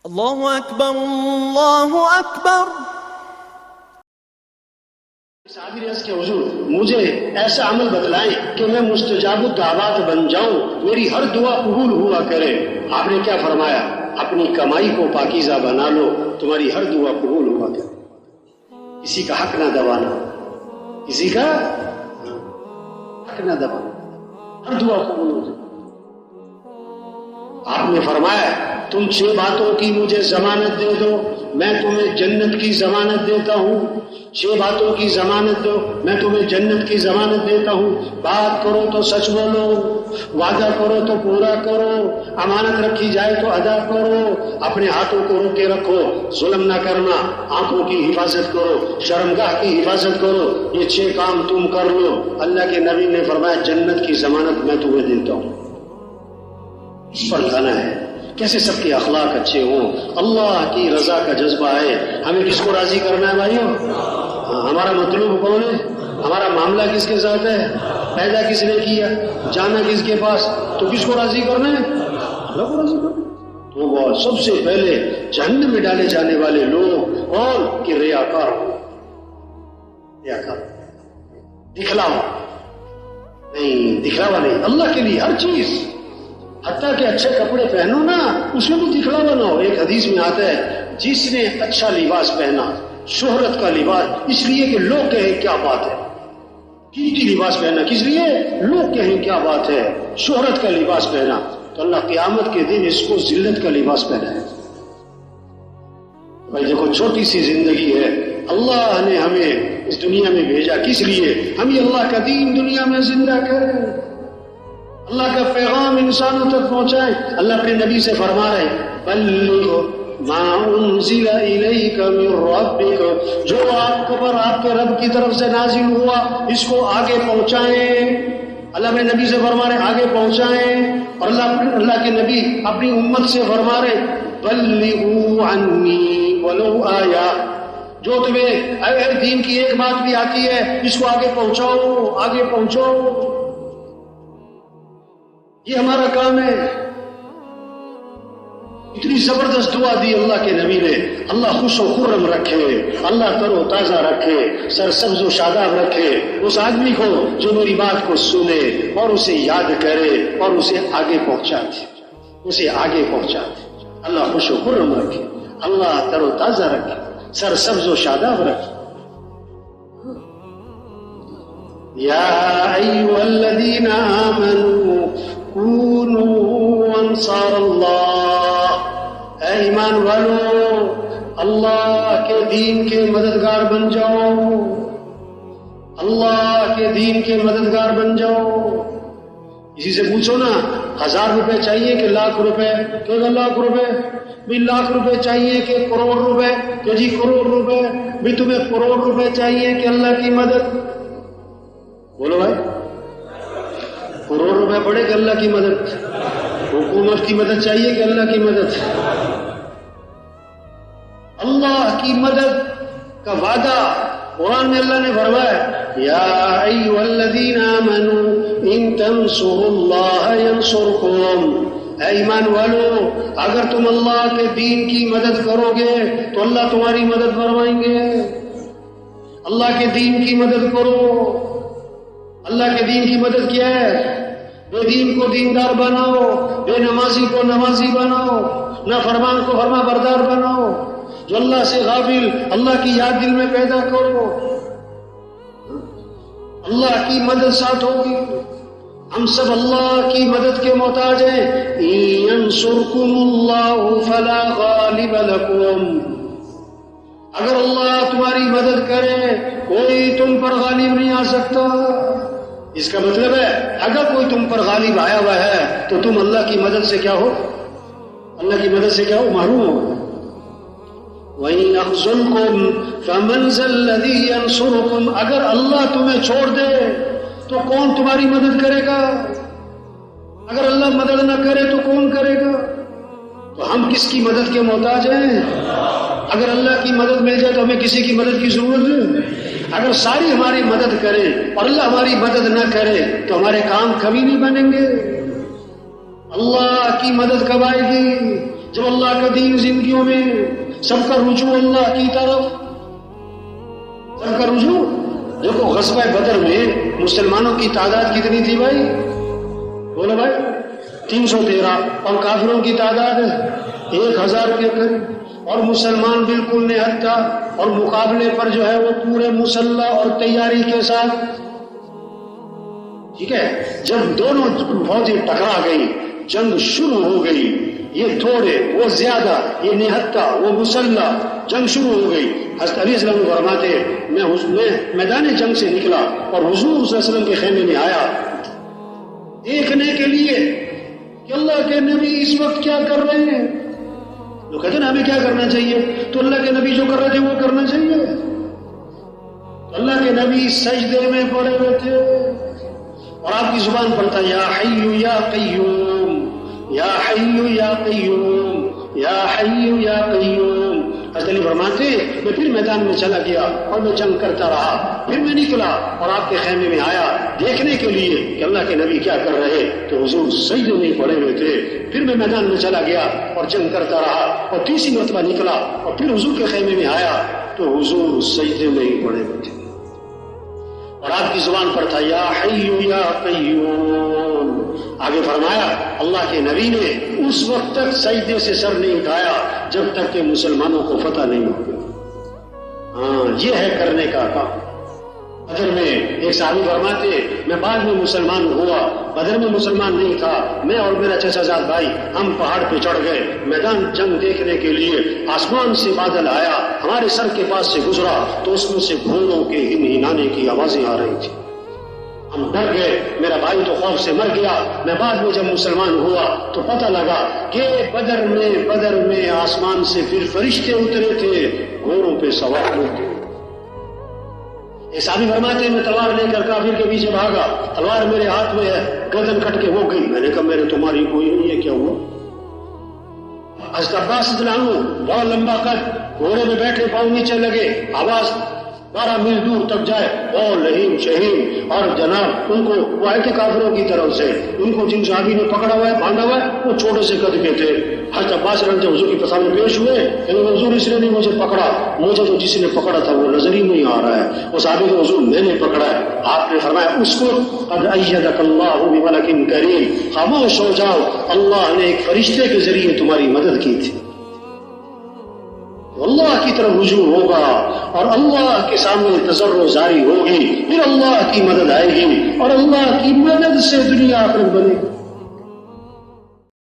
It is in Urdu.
اللہ اکبر اللہ اکبر۔ صابر عرض کے حضور مجھے ایسا عمل بتلائیں کہ میں مستجاب الدعوات بن جاؤں، میری ہر دعا قبول ہوا کرے۔ آپ نے کیا فرمایا؟ اپنی کمائی کو پاکیزہ بنا لو، تمہاری ہر دعا قبول ہوا کرے۔ کسی کا حق نہ دبانا، کسی کا حق نہ دبانا، ہر دعا قبول ہو جائے۔ آپ نے فرمایا تم 6 باتوں کی مجھے ضمانت دے دو، میں تمہیں جنت کی ضمانت دیتا ہوں۔ 6 باتوں کی ضمانت دو، میں تمہیں جنت کی ضمانت دیتا ہوں۔ بات کرو تو سچ بولو، وعدہ کرو تو پورا کرو، امانت رکھی جائے تو ادا کرو، اپنے ہاتھوں کو روکے رکھو، ظلم نہ کرنا، آنکھوں کی حفاظت کرو، شرمگاہ کی حفاظت کرو۔ یہ 6 کام تم کر لو، اللہ کے نبی نے فرمایا جنت کی ضمانت میں تمہیں دیتا ہوں۔ اس پر کھانا ہے کیسے سب کے اخلاق اچھے ہوں، اللہ کی رضا کا جذبہ ہے۔ ہمیں کس کو راضی کرنا ہے بھائیوں؟ ہمارا مطلوب کون ہے؟ ہمارا معاملہ کس کے ساتھ ہے؟ پیدا کس نے کیا؟ جانا کس کے پاس؟ تو کس کو راضی کرنا ہے؟ اللہ کو راضی کرنا۔ تو وہ سب سے پہلے جہنم میں ڈالے جانے والے لوگ اور کہ ریاکار ہو، ریاکار، دکھلاوا نہیں، دکھلاوا نہیں، اللہ کے لیے ہر چیز، حتیٰ کہ اچھے کپڑے پہنو نا، اس میں بھی دکھلاوا نہ ہو۔ ایک حدیث میں آتا ہے جس نے اچھا لباس پہنا، شہرت کا لباس، اس لیے کہ لوگ کہیں کیا بات ہے، قیمتی لباس پہنا کس لیے؟ لوگ کہیں کیا بات ہے، شہرت کا لباس پہنا، تو اللہ قیامت کے دن اس کو ذلت کا لباس پہنا ہے۔ بھائی دیکھو چھوٹی سی زندگی ہے، اللہ نے ہمیں اس دنیا میں بھیجا کس لیے؟ ہم یہ اللہ کا دین دنیا میں زندہ کریں، اللہ کا پیغام انسانوں تک پہنچائیں۔ اللہ اپنے نبی سے فرما رہے بلغ ما انزل الیک من ربک، جو آپ پر آپ کے رب کی طرف سے نازل ہوا اس کو آگے پہنچائیں۔ اللہ اپنے نبی سے فرما رہے آگے پہنچائیں، اور اللہ کے نبی اپنی امت سے فرما رہے بلغوا عنی ولو آیہ، جو تمہیں دین کی ایک بات بھی آتی ہے اس کو آگے پہنچاؤ، آگے پہنچاؤ، یہ ہمارا کام ہے۔ اتنی زبردست دعا دی اللہ کے نبی نے، اللہ خوش و خرم رکھے، اللہ تر و تازہ رکھے، سر سبز و شاداب رکھے اس آدمی کو جو میری بات کو سنے اور اسے یاد کرے اور اسے آگے پہنچا دے، اسے آگے پہنچا دے۔ اللہ خوش و خرم رکھے، اللہ تر و تازہ رکھے، سر سبز و شاداب رکھے۔ یا ایھا الذین آمنوا کونوا انصار اللہ، اے ایمان والو اللہ کے دین کے مددگار بن جاؤ، اللہ کے دین کے مددگار بن جاؤ۔ کسی سے پوچھو نا 1000 روپے چاہیے کہ لاکھ روپے؟ کہ لاکھ روپے بھی، لاکھ روپے چاہیے کہ کروڑ روپے؟ کہ جی کروڑ روپے بھی۔ تمہیں کروڑ روپے چاہیے کہ اللہ کی مدد؟ بولو بھائی، کروڑ روپے پڑے کہ اللہ کی مدد؟ حکومت کی مدد چاہیے کہ اللہ کی مدد؟ اللہ کی مدد کا وعدہ قرآن میں اللہ نے فرمایا یا ایھا الذین آمنوا ان تنصروا اللہ ینصرکم، اے ایمان والو اگر تم اللہ کے دین کی مدد کرو گے تو اللہ تمہاری مدد فرمائیں گے۔ اللہ کے دین کی مدد کرو۔ اللہ کے دین کی مدد کیا ہے؟ بے دین کو دیندار بناؤ، بے نمازی کو نمازی بناؤ، نافرمان کو فرما بردار بناؤ، جو اللہ سے غافل اللہ کی یاد دل میں پیدا کرو، اللہ کی مدد ساتھ ہوگی۔ ہم سب اللہ کی مدد کے محتاج ہیں۔ ینصرکم اللہ فلا غالب لکم، اگر اللہ تمہاری مدد کرے کوئی تم پر غالب نہیں آ سکتا۔ اس کا مطلب ہے اگر کوئی تم پر غالب آیا ہوا ہے تو تم اللہ کی مدد سے کیا ہو؟ اللہ کی مدد سے کیا ہو؟ محروم ہو۔ وَإِنْ يَخْذُلْكُمْ فَمَنْ ذَا الَّذِي يَنْصُرُكُمْ، اگر اللہ تمہیں چھوڑ دے تو کون تمہاری مدد کرے گا؟ اگر اللہ مدد نہ کرے تو کون کرے گا؟ تو ہم کس کی مدد کے محتاج ہیں؟ اگر اللہ کی مدد مل جائے تو ہمیں کسی کی مدد کی ضرورت نہیں۔ اگر ساری ہماری مدد کرے اور اللہ ہماری مدد نہ کرے تو ہمارے کام کبھی نہیں بنیں گے۔ اللہ کی مدد کب آئے گی؟ جب اللہ کا دین زندگیوں میں سب کا رجوع اللہ کی طرف، سب کا رجوع. دیکھو غزوہ بدر میں مسلمانوں کی تعداد کتنی تھی بھائی؟ بولو بھائی 313، اور کافروں کی تعداد 1000 کے قریب، اور مسلمان بالکل نہتا، اور مقابلے پر جو ہے وہ پورے مسلح اور تیاری کے ساتھ. ٹھیک ہے، جب دونوں فوجیں ٹکرا گئی، جنگ شروع ہو گئی، یہ تھوڑے وہ زیادہ، یہ نہتا وہ مسلح، جنگ شروع ہو گئی. حضرت علی صلی اللہ علیہ وسلم فرماتے میں میدان جنگ سے نکلا اور حضور صلی اللہ علیہ وسلم کے خیمے میں آیا دیکھنے کے لیے کہ اللہ کے نبی اس وقت کیا کر رہے ہیں. لوگ کہتے ہیں ہمیں کیا کرنا چاہیے، تو اللہ کے نبی جو کر رہے تھے وہ کرنا چاہیے. اللہ کے نبی سجدے میں پڑے ہوئے تھے اور آپ کی زبان پر تھا یا حی یا قیوم، یا حی یا قیوم، یا حی یا قیوم. حضرت علی فرماتے میں پھر میدان میں چلا گیا اور میں جنگ کرتا رہا. پھر میں نکلا اور آپ کے خیمے میں آیا دیکھنے کے لیے کہ اللہ کے نبی کیا کر رہے، تو حضور سجدے میں پڑے ہوئے تھے. پھر میں میدان میں چلا گیا اور جنگ کرتا رہا، اور تیسری مرتبہ نکلا اور پھر حضور کے خیمے میں آیا تو حضور سجدے میں ہی پڑے ہوئے تھے اور آپ کی زبان پر تھا یا حی یا قیوم. آگے فرمایا اللہ کے نبی نے اس وقت تک سجدے سے سر نہیں اٹھایا جب تک کہ مسلمانوں کو فتح نہیں ہو گئی. ہاں یہ ہے کرنے کا کام. بدر میں ایک صحابی فرماتے میں بعد میں مسلمان ہوا، بدر میں مسلمان نہیں تھا. میں اور میرا چچا زاد بھائی ہم پہاڑ پہ چڑھ گئے میدان جنگ دیکھنے کے لیے. آسمان سے بادل آیا، ہمارے سر کے پاس سے گزرا تو اس میں سے گھوڑوں کے ہنہنانے کی آوازیں آ رہی تھی. ہم ڈر گئے، میرا بھائی تو خوف سے مر گیا. میں بعد میں جب مسلمان ہوا تو پتہ لگا کہ بدر میں آسمان سے پھر فرشتے اترے تھے، گھوڑوں پہ سوار ہوتے. صحابی فرماتے ہیں میں تلوار لے کر کافر کے پیچھے بھاگا، تلوار میرے ہاتھ میں ہے، گردن کٹ کے ہو گئی. میں نے کہا میرے تمہاری کوئی نہیں ہے، کیا ہوا؟ حضرت عباس رضی اللہ عنہ بہت لمبا قد، گھوڑے میں بیٹھے پاؤں نیچے لگے، آواز 12 میل دور تک جائے، اور لہیم شہیم. اور جناب ان کو وہ آئے تھے کافروں کی طرف سے، ان کو جن صحابی نے پکڑا ہوا ہے باندھا ہوا ہے وہ چھوٹے سے قد کے تھے. حضرت عباس رضی اللہ عنہ حضور کے سامنے پیش ہوئے کہ حضور اس نے نہیں مجھے پکڑا، مجھے تو جس نے پکڑا تھا وہ نظر ہی نہیں آ رہا ہے. وہ صحابی کو حضور میں نے پکڑا ہے. آپ نے فرمایا اس کو قد ایدک اللہ بملک کریم، خاموش ہو جاؤ، اللہ نے ایک فرشتے کے ذریعے تمہاری مدد کی تھی. اللہ کی طرف رجوع ہوگا اور اللہ کے سامنے تضرع جاری ہوگی، پھر اللہ کی مدد آئے گی اور اللہ کی مدد سے دنیا آخرت بنے گی.